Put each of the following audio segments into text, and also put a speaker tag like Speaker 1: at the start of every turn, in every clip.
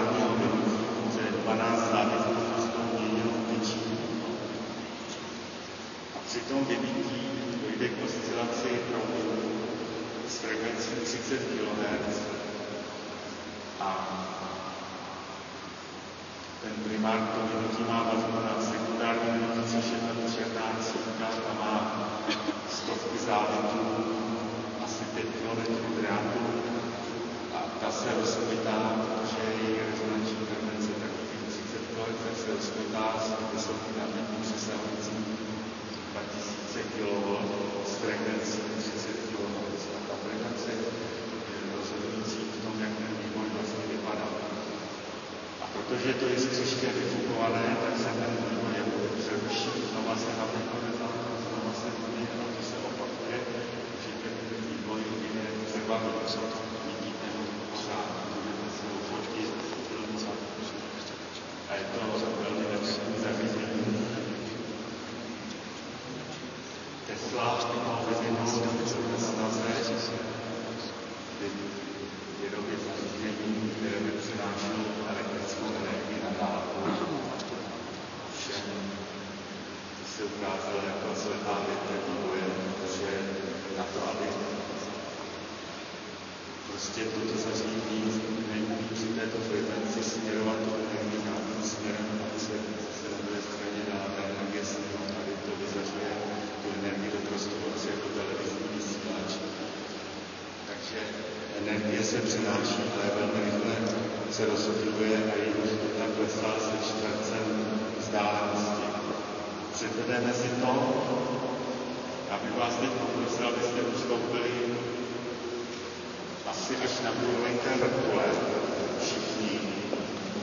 Speaker 1: státního vynutí, že 12 závětů měnilo tyčí. A při tom vybití dojde k oscilaci proudu s frekvencí 30 kHz a ten primár to vynutí má vazbu na sekundární vynutí, což je ta černá cívka, ta má stovky závětů, asi 5 km drátu a ta se rozkvitá, protože její rezonanční frekvence takových 30 kHz se rozkvitá s vysokým napětím přesahujícím 2000 kV s frekvencí 30 kHz. A ta frekvence je rozhodující v tom, jak ten vývoj vlastně vypadá. A protože to je skřiště vyfukované, tak se ten vývoj jako přeruší, znova se napětí znova se vyvíjí, to se opakuje, že ten vývoj je třeba vidíte ho pořád, můžete si ho fotky a je to velmi efektní zařízení. Tesla toho vyvinul ve snaze vyrobit zařízení, které by přinášelo elektrickou energii na dálku. Ovšem se ukázalo jako slepá větev vývoje, protože na to, aby prostě toto zařízení není při této frekvenci směrovat tu energii nějakým směrem, aby se na druhé straně dala ta energie směrovat, aby to vyzařuje tu energii do prostoru asi jako televizní vysílač. Takže energie se přenáší, ale velmi rychle se rozhoduje a její hustota klesá se čtvrtcem vzdálenosti. Předvedeme si to, abych vás teď poprosil, abyste ustoupili asi až na průrvenké vrtule, všichni.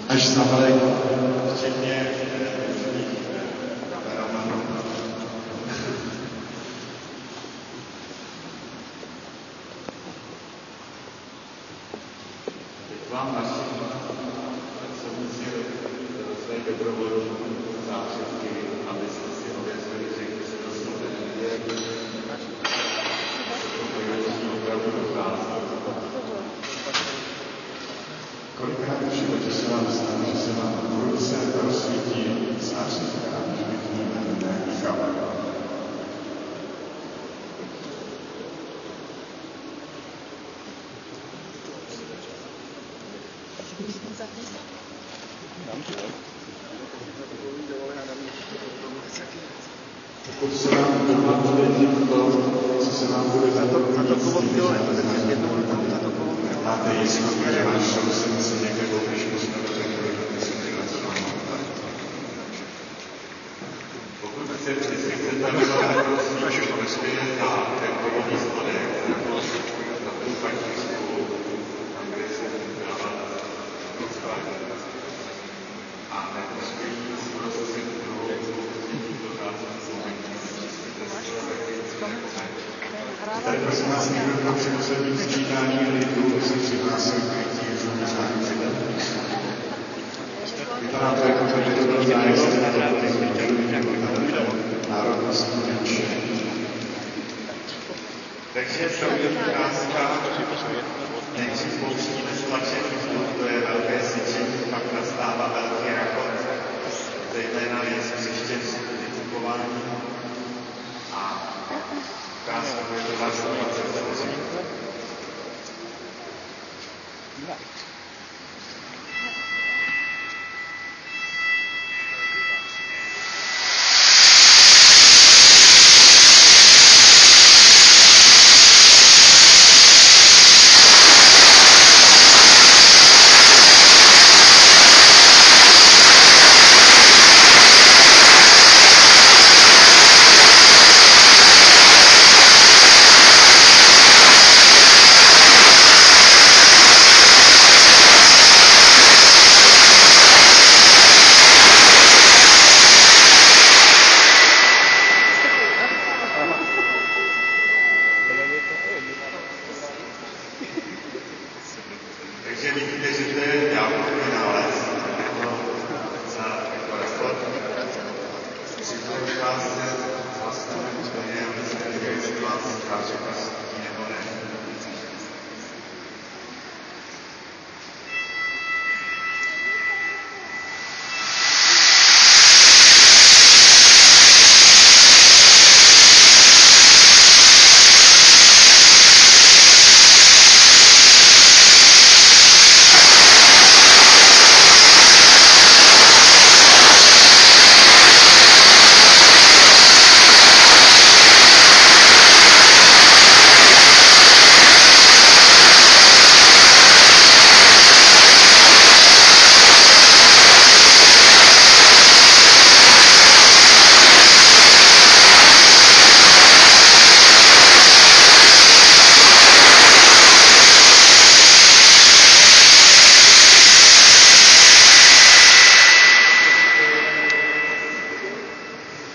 Speaker 2: Až za daleko.
Speaker 1: Včetně různých kameramanů. Teď vám naši pracovníci rozdají doprovodní zápřivky, abyste si ověřili, že když se dostal energie, to opravdu dochází.
Speaker 2: Kolikrát v životě se vám stane, že se vám v ruce rozsvítí zářivka, že by v ní byl nějaký kabel. Pokud se vám doma bude dít to, co se vám bude za to máte jistotu, že váš soused se někde když musíme řekli, že se nepracovat.
Speaker 1: Pokud chcete vyzvat rozsvítit na tenkový spodek, jako na tu faktickou, tam, kde se dává a nepospějí prostě
Speaker 2: tady prosím vás někdo, kdo přinese být sčítání lidů, se přihlásil k krytí žurnální předavníci. Vypadá to jako, že by to byl zájezd na národnostní menšiny.
Speaker 1: Takže první otázka, nejdřív pouštíme stlačený vzduch, to je velké syčení, pak nastává velký rakot, zejména je s příštěm vyfukování a otázka bude to vlastně 20 vteřin.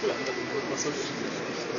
Speaker 3: circulando la información.